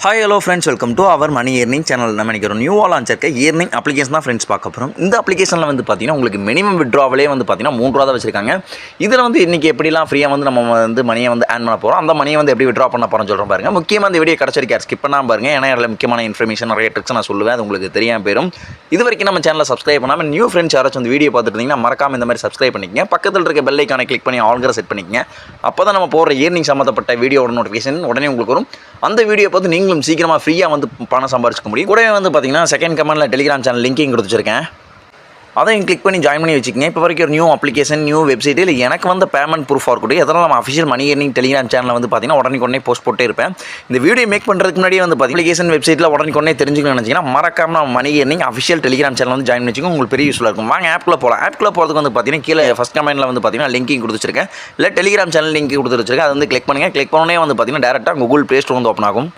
Hi hello friends, welcome to our money earning channel. நம்ம நினைக்கிறோம் நியூவாக லான்ச் இருக்க ஏர்னிங் அப்ளிகேஷன் தான் ஃப்ரெண்ட்ஸ் பார்க்க போகிறோம். இந்த அப்ளிகேஷனில் வந்து பார்த்தீங்கன்னா உங்களுக்கு மினிமம் விட்ராவலே வந்து பார்த்தீங்கன்னா 3 ரூபா தான் வச்சிருக்காங்க. இதில் வந்து இன்றைக்கி எப்படிலாம் ஃப்ரீயாக வந்து நம்ம வந்து மணியை வந்து ஆன் பண்ண போகிறோம், அந்த மணியை வந்து எப்படி விட்ரா பண்ண போகிறோம்னு சொல்கிறோம் பாருங்கள். முக்கியமாக இந்த வீடியோ கிடச்சிருக்காரு ஸ்கிப் பண்ணாமல் பாருங்கள். ஏன்னா அதில் முக்கியமான இன்ஃபர்மேஷன் நிறைய ட்ரிக்ஸ் நான் சொல்லுவேன், அது உங்களுக்கு தெரியாமல் போயிடும். இது வரைக்கும் நம்ம சேனலை சப்ஸ்கிரைப் பண்ணாமல் நியூ ஃப்ரெண்ட்ஸ் யாராச்சும் வந்து வீடியோ பார்த்துட்டு இருந்தீங்கன்னா மறக்காமல் இந்த மாதிரி சப்ஸ்கிரைப் பண்ணிக்கங்க. பக்கத்தில் இருக்க பெல் ஐக்கானை கிளிக் பண்ணி ஆல்கிற செட் பண்ணிக்கங்க. அப்போ தான் நம்ம போகிற ஏர்னிங் சம்மந்தப்பட்ட வீடியோட நோட்டிஃபிகேஷன் உடனே உங்களுக்கு வரும். அந்த வீடியோ பார்த்து நீங்களும் சீக்கிரமாக ஃப்ரீயாக வந்து பணம் சம்பாதிச்சுக்க முடியும். கூடவே வந்து பார்த்தீங்கன்னா செகண்ட் கமெண்ட்டில் டெலிகிராம் சேனல் லிங்கையும் கொடுத்துருக்கேன், அதையும் கிளிக் பண்ணி ஜாயின் பண்ணி வச்சுக்கோங்க. இப்போ வரைக்கும் ஒரு நியூ அப்ளிகேஷன் நியூ வெப்சைட் இல்லை எனக்கு வந்து பேமெண்ட் ப்ரூஃப் இருக்கட்டும், எதனால் நம்ம அஃபிஷியல் மணி ஏர்னிங் டெலிகிராம் சேனலில் வந்து பார்த்தீங்கன்னா உடனே போஸ்ட் போட்டே இருப்பேன். இந்த வீடியோ மேக் பண்ணுறதுக்கு முன்னாடியே வந்து பார்த்தீங்கன்னா அப்ளிகேஷன் வெப்சைட்டில் உடனே தெரிஞ்சுக்கணும்னு நினச்சிங்கன்னா மறக்காம நம்ம money earning official Telegram channel வந்து ஜாயின் பண்ணிச்சுக்கோங்க. உங்களுக்கு பெரிய யூஸ்ஃபுல்லாக இருக்கும். வாங்க ஆப்க்குள்ளே போகலாம். ஆப்க்குள்ளே போகிறதுக்கு வந்து பார்த்தீங்கன்னா கீழே ஃபஸ்ட் கமெண்ட்டில் வந்து பார்த்தீங்கன்னா லிங்கையும் கொடுத்துருக்கேன், இல்லை டெலிகிராம் சேனல் லிங்க் கொடுத்துருக்கேன். அதை வந்து கிளிக் பண்ணுங்கள். கிளிக் பண்ணோன்னே வந்து பார்த்தீங்கன்னா டேரெக்டாக கூகுள் ப்ளே ஸ்டோர் வந்து ஓப்பன் ஆகும்.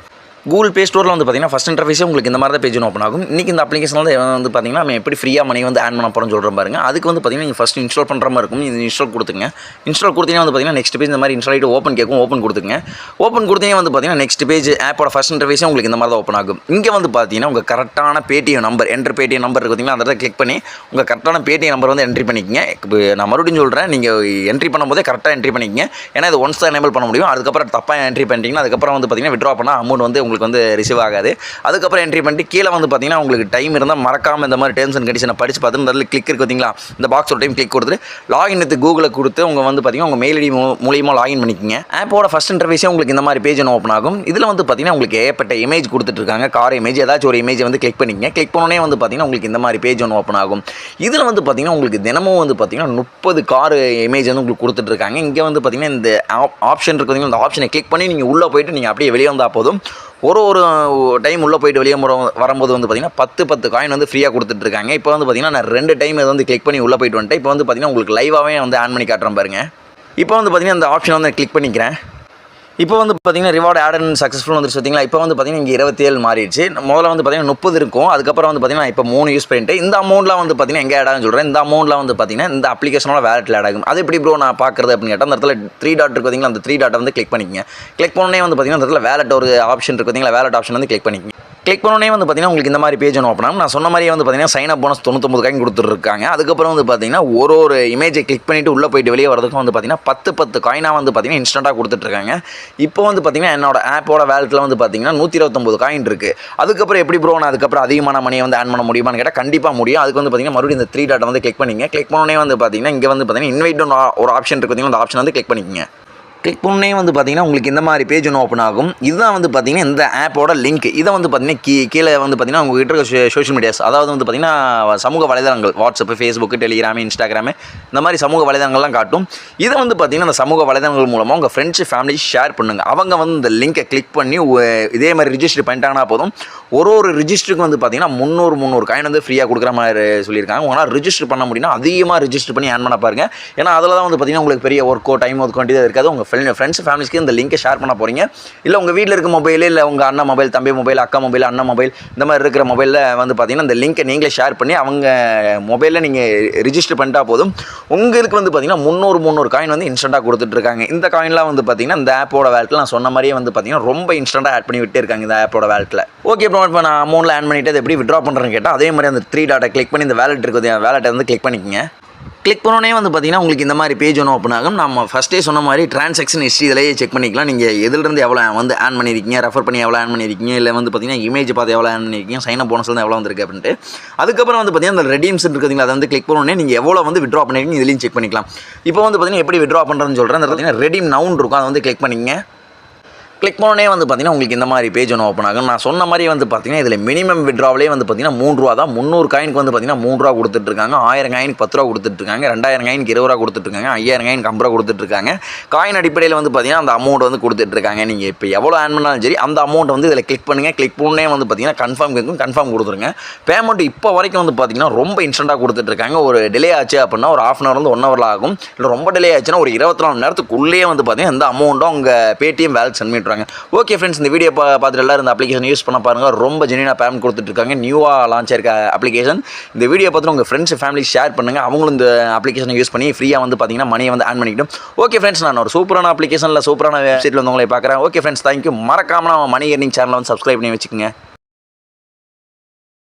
கூகுள் ப்ளே ஸ்டோரில் வந்து பார்த்தீங்கன்னா ஃபஸ்ட் இன்டர்ஃபேஸே உங்களுக்கு இந்த மாதிரி தான் பேஜ் ஓப்பன் ஆகும். இன்றைக்கி இந்த அப்ளிகேஷனில் வந்து பார்த்தீங்கன்னா நம்ம எப்படி ஃப்ரீயாக மணி வந்து ஆன் பண்ண போகிறோம்னு சொல்கிறோம் பாருங்க. அதுக்கு வந்து பார்த்தீங்கன்னா நீங்கள் ஃபஸ்ட் இன்ஸ்டால் பண்ணுற மாதிரி இருக்கும். இது இன்ஸ்டால் கொடுத்துங்க. இன்ஸ்டால் கொடுத்தீங்கன்னா வந்து பார்த்தீங்கன்னா நெக்ஸ்ட் பேஜ் இந்த மாதிரி இன்ஸ்டால் ஆகிட்டு ஓப்பன் கேட்கும். ஓப்பன் கொடுத்துங்க. ஓப்பன் கொடுத்தீங்கன்னா வந்து பார்த்தீங்கன்னா நெக்ஸ்ட் பேஜ் ஆப்போட ஃபஸ்ட் இன்டர்ஃபேஸே உங்களுக்கு இந்த மாதிரி தான் ஓப்பன் ஆகும். இங்கே வந்து பார்த்தீங்கன்னா உங்கள் கரெக்டான பேடிஎம் நம்பர் பேடிஎம் நம்பர் பார்த்தீங்கன்னா அந்த இடத்துல கிளிக் பண்ணி உங்கள் கரெக்டான பேடிஎம் நம்பர் வந்து என்ட்ரி பண்ணிக்கங்க. இப்போ நான் மறுபடியும் சொல்கிறேன், நீங்கள் என்ட்ரி பண்ணும்போதே கரெக்டாக என்ட்ரி பண்ணிக்கங்க. ஏன்னா இது ஒன்ஸ் தான் எனேபிள் பண்ண முடியும். அதுக்கப்புறம் தப்பாக என்ட்ரி பண்ணிட்டீங்கன்னா அதுக்கப்புறம் வந்து பார்த்தீங்கன்னா விட்ரா பண்ணால் அமௌண்ட் வந்து உங்களுக்கு வந்து ரிசீவ் ஆகாது. அதுக்கப்புறம் என்ட்ரி பண்ணிட்டு கீழே வந்து பார்த்தீங்கன்னா உங்களுக்கு டைம் இருந்தால் மறக்காமல் இந்த மாதிரி டேர்ம்ஸ் அண்ட் கண்டிஷனை படித்து பார்த்து அதில் கிளிக் இருக்கு பார்த்தீங்களா, இந்த பாக்ஸ் ஒரு டைம் கிளிக் கொடுத்துட்டு லாகின் வித் கூகுளை கொடுத்து உங்கள் வந்து பார்த்தீங்கன்னா உங்கள் மெயில் ஐடி மூலியமாக லாகின் பண்ணிக்கங்க. ஆப்போட ஃபஸ்ட் இன்டர்ஃபேஸே உங்களுக்கு இந்த மாதிரி பேஜ் ஒன்று ஓப்பன் ஆகும். இதில் வந்து பார்த்தீங்கன்னா உங்களுக்கு ஏகப்பட்ட இமேஜ் கொடுத்துட்ருக்காங்க. கார் இமேஜ், ஏதாச்சும் ஒரு இமேஜ் வந்து கிளிக் பண்ணிக்கங்க. கிளிக் பண்ணோன்னே வந்து பார்த்தீங்கன்னா உங்களுக்கு இந்த மாதிரி பேஜ் ஒன்று ஓப்பன் ஆகும். இதில் வந்து பார்த்தீங்கன்னா உங்களுக்கு தினமும் வந்து பார்த்தீங்கன்னா 30 கார் இமேஜ் வந்து உங்களுக்கு கொடுத்துட்ருக்காங்க. இங்கே வந்து பார்த்தீங்கன்னா இந்த ஆப்ஷன் இருக்கு பார்த்தீங்கன்னா, இந்த ஆப்ஷனை கிளிக் பண்ணி நீங்கள் உள்ளே போயிட்டு நீங்கள் அப்படியே வெளியே வந்தால் போதும். ஒரு டைம் உள்ளே போயிட்டு வெளியே வரும்போது வந்து பார்த்தீங்கன்னா 10 காயின் வந்து ஃப்ரீயாக கொடுத்துட்ருக்காங்க. இப்போ வந்து பார்த்தீங்கன்னா நான் 2 டைம் இதை வந்து கிளிக் பண்ணி உள்ளே போயிட்டு வந்துட்டேன். இப்போ வந்து பார்த்தீங்கன்னா உங்களுக்கு லைவாகவே வந்து ஆன் பண்ணி காட்டுறேன் பாருங்கள். இப்போ வந்து பார்த்தீங்கன்னா இந்த ஆப்ஷன் வந்து கிளிக் பண்ணிக்கிறேன். இப்போ வந்து பார்த்தீங்கன்னா ரிவார்டு ஆட் அண்ட் சக்ஸஸ்ஃபுல் வந்துருச்சு பார்த்தீங்களா. இப்போ வந்து பார்த்தீங்கன்னா இங்கே 27 மாறிடுச்சு. முதல்ல வந்து பார்த்தீங்கன்னா 30 இருக்கும். அதுக்கப்புறம் வந்து பார்த்தீங்கன்னா இப்போ 3 யூஸ் பண்ணிட்டு இந்த அமௌண்ட்லாம் வந்து பார்த்தீங்கன்னா எங்கே ஆட் ஆகுன்னு சொல்கிறேன். இந்த அமௌண்ட்லாம் வந்து பார்த்தீங்கன்னா இந்த அப்ளிகேஷனோட வேலெட்டில் ஆட் ஆகும். அது எப்படி ப்ரோ நான் பார்க்குறது அப்படின்னு கேட்டால் அந்த இடத்துல 3 டாட் இருக்கு பார்த்தீங்களா, அந்த 3 டாட்டை வந்து கிளிக் பண்ணிக்கங்க. கிளிக் பண்ணோன்னே வந்து பார்த்தீங்கன்னா அந்த இடத்துல வேலெட் ஒரு ஆப்ஷன் இருக்கு பார்த்தீங்களா, வேலெட் ஆப்ஷன் வந்து கிளிக் பண்ணிக்கங்க. கிளிக் பண்ணோன்னே வந்து பார்த்தீங்கன்னா உங்களுக்கு இந்த மாதிரி பேஜ் ஒன்று ஓப்பன் ஆகும். நான் சொன்ன மாதிரியே வந்து பார்த்தீங்கன்னா சைன் அப் போனஸ் 99 காயின் கொடுத்துருக்காங்க. அதுக்கப்புறம் வந்து பார்த்தீங்கன்னா ஒரு இமேஜை கிளிக் பண்ணிவிட்டு உள்ளே போயிட்டு வெளியே வரதுக்கும் வந்து பார்த்தீங்கன்னா 10 காயினாக வந்து பார்த்தீங்கன்னா இன்ஸ்டண்ட்டாக கொடுத்துட்ருக்காங்க. இப்போ வந்து பார்த்தீங்கன்னா என்னோட ஆப்போட வேலெட்டில் வந்து பார்த்தீங்கன்னா 129 காயின் இருக்குது. அதுக்கப்புறம் எப்படி ப்ரோ நான் அதுக்கப்புறம் அதிகமான மணியை வந்து ஆன் பண்ண முடியுமான்னு கேட்டால் கண்டிப்பாக முடியும். அதுக்கு வந்து பார்த்தீங்கன்னா மறுபடியும் இந்த 3 டாட்டை வந்து கிளிக் பண்ணிங்க. கிளிக் பண்ணோன்னே வந்து பார்த்தீங்கன்னா இங்கே வந்து பார்த்தீங்கன்னா இன்வைட் ஒரு ஆப்ஷன் இருக்குது பார்த்தீங்கன்னா, அந்த ஆப்ஷன் வந்து கிளிக் பண்ணிக்கங்க. கிளிக் பண்ணே வந்து பார்த்தீங்கன்னா உங்களுக்கு இந்த மாதிரி பேஜ் ஒன்று ஓப்பன் ஆகும். இதுதான் வந்து பார்த்தீங்கன்னா இந்த ஆப்போட லிங்க். இதை வந்து பார்த்தீங்கன்னா கீழே வந்து பார்த்தீங்கன்னா உங்கள்கிட்ட இருக்க சோஷியல் மீடியாஸ், அதாவது வந்து பார்த்தீங்கன்னா சமூக வலைதளங்கள், வாட்ஸ்அப், ஃபேஸ்புக், டெலிகிராம், இன்ஸ்டாகிராமு, இந்த மாதிரி சமூக வலைதளங்கள்லாம் காட்டும். இதை வந்து பார்த்தீங்கன்னா அந்த சமூக வலைதளங்கள் மூலமாக உங்கள் ஃப்ரெண்ட்ஸ் ஃபேமிலி ஷேர் பண்ணுங்கள். அவங்க வந்து இந்த லிங்கை கிளிக் பண்ணி இதே மாதிரி ரிஜிஸ்டர் பண்ணிட்டாங்கன்னா போதும். ஒரு ரிஜிஸ்டருக்கு வந்து பார்த்தீங்கன்னா 300 காயின் வந்து ஃப்ரீயாக கொடுக்குற மாதிரி சொல்லியிருக்காங்க. உங்களால் ரிஜிஸ்டர் பண்ண முடியும்னா அதிகமாக ரிஜிஸ்டர் பண்ணி ஆன் பண்ண பாருங்க. ஏன்னா அதில் தான் வந்து பார்த்தீங்கன்னா உங்களுக்கு பெரிய ஒர்க்கோ டைம் ஒதுக்க வேண்டியது இருக்காது. உங்கள் ஃப்ரெண்ட்ஸ் ஃபேமிலிஸ்க்கு இந்த லிங்கை ஷேர் பண்ண போகிறீங்க. இல்லை உங்கள் வீட்டில் இருக்க மொபைல், இல்லை உங்கள் அண்ணன் மொபைல், தம்பி மொபைல், அக்கா மொபைல், அண்ணன் மொபைல், இந்த மாதிரி இருக்கிற மொபைலில் வந்து பார்த்தீங்கன்னா இந்த லிங்கை நீங்களே ஷேர் பண்ணி அவங்க மொபைலில் நீங்கள் ரிஜிஸ்டர் பண்ணிட்டா போதும். உங்களுக்கு வந்து பார்த்தீங்கன்னா 300 காயின் வந்து இன்ஸ்டண்ட்டாக கொடுத்துட்ருக்காங்க. இந்த காயின்லாம் வந்து பார்த்தீங்கன்னா இந்த ஆப்போட வேலெட்டில் நான் சொன்ன மாதிரியே வந்து பார்த்தீங்கன்னா ரொம்ப இன்ஸ்டண்ட்டாக ஆட் பண்ணி விட்டே இருக்காங்க இந்த ஆப்போட வேலெட்டில். ஓகே ப்ரோ, இப்போ நான் அமௌண்ட்டில் ஆன் பண்ணிவிட்டு அதை எப்படி விட்ரா பண்ணுறேன்னு கேட்டால் அதே மாதிரி அந்த 3 டாட்டை கிளிக் பண்ணி இந்த வேலெட் இருக்குது, வேலெட்டை வந்து கிளிக் பண்ணிக்கங்க. கிளிக் பண்ணோன்னே வந்து பார்த்தீங்கன்னா உங்களுக்கு இந்த மாதிரி பேஜ் ஒன்று ஓப்பன் ஆகும். நம்ம ஃபஸ்ட்டே சொன்ன மாதிரி ட்ரான்சாக்ஷன் ஹிஸ்ட்ரி இதிலேயே செக் பண்ணிக்கலாம். நீங்கள் எதிலிருந்து எவ்வளோ வந்து ஆன் பண்ணியிருக்கீங்க, ரெஃபர் பண்ணி எவ்வளோ ஆன் பண்ணியிருக்கீங்க, இல்லை வந்து பார்த்தீங்கன்னா இமேஜ் பார்த்து எவ்வளோ ஆன் பண்ணியிருக்கீங்க, சைன் அப் போனஸ் வந்து எவ்வளோ வந்துருக்கு அப்படின்ட்டு. அதுக்கப்புறம் வந்து பார்த்தீங்கன்னா அந்த ரெடீம்ஸ் இருக்குதுங்களா, அதை வந்து கிளிக் பண்ணோன்னே நீங்கள் எவ்வளோ வந்து விட்ரா பண்ணியிருக்கீங்க இதுலேயும் செக் பண்ணிக்கலாம். இப்போ வந்து பார்த்தீங்கன்னா எப்படி விட்ரா பண்ணுறதுன்னு சொல்கிறேன். அந்த பார்த்தீங்கன்னா ரெடீம் நவுன் இருக்கும், அதை வந்து கிளிக் பண்ணிங்க. கிளிக் பண்ணோன்னே வந்து பார்த்தீங்கன்னா உங்களுக்கு இந்த மாதிரி பேஜ் ஒன்று ஓப்பன் ஆகும். நான் சொன்ன மாதிரி வந்து பார்த்தீங்கன்னா இதில் மினிமம் விட்ராவிலே வந்து பார்த்தீங்கன்னா 3 ரூபா தான். 300 காயினுக்கு வந்து பார்த்தீங்கன்னா 3 ரூபா கொடுத்துட்ருக்காங்க. 1000 காயினுக்கு 10 ரூபா கொடுத்துட்ருக்காங்க. 2000 காயினுக்கு 20 ரூபா கொடுத்துட்ருக்காங்க. 5000 காயினுக்கு 50 ரூபா கொடுத்துட்ருக்காங்க. காயின் அடிப்படையில் வந்து பார்த்தீங்கன்னா அந்த அமௌண்ட் வந்து கொடுத்துட்ருக்காங்க. நீங்கள் இப்போ எவ்வளோ ஆன் பண்ணாலும் சரி அந்த அமௌண்ட் வந்து இதில் கிளிக் பண்ணுங்கள். கிளிக் பண்ணே வந்து பார்த்தீங்கன்னா கன்ஃபார்ம் கேட்கும், கன்ஃபார்ம் கொடுத்துருங்க. பேமெண்ட் இப்போ வரைக்கும் வந்து பார்த்தீங்கன்னா ரொம்ப இன்ஸ்டண்ட்டாக கொடுத்துட்ருக்காங்க. ஒரு டிலே ஆச்சு அப்படின்னா ஒரு ½ ஹவர் வந்து 1 ஹவரில் ஆகும். இல்லை ரொம்ப டிலே ஆச்சுன்னா ஒரு 24 மணி நேரத்துக்குள்ளேயே வந்து பார்த்தீங்கன்னா இந்த அமௌண்ட்டும் உங்கள் பேடிஎம் வேலெட் சென்ட் சொல்கிறாங்க. ஓகே ஃப்ரெண்ட்ஸ், இந்த வீடியோ பார்த்துட்டு எல்லாரும் இந்த அப்ளிகேஷன் யூஸ் பண்ண பாருங்கள். ரொம்ப ஜென்யூனாக பேமெண்ட் கொடுத்துட்ருக்காங்க. நியூவாக லான்ச் ஆயிருக்க அப்ளிகேஷன். இந்த வீடியோ பார்த்துட்டு உங்கள் ஃப்ரெண்ட்ஸ் ஃபேமிலி ஷேர் பண்ணுங்கள். அவங்களும் இந்த அப்ளிகேஷனை யூஸ் பண்ணி ஃப்ரீயாக வந்து பார்த்தீங்கன்னா மணியை வந்து ஆன் பண்ணிக்கிட்டோம். ஓகே ஃப்ரெண்ட்ஸ், நான் ஒரு சூப்பரான அப்ளிகேஷனில் சூப்பரான வெப்சைட்டில் வந்து உங்களை பார்க்குறேன். Okay friends, thank you. மறக்காமல் நம்ம மணி ஏர்னிங் சேனலை வந்து சப்ஸ்கிரைப் பண்ணி வச்சுக்கோங்க.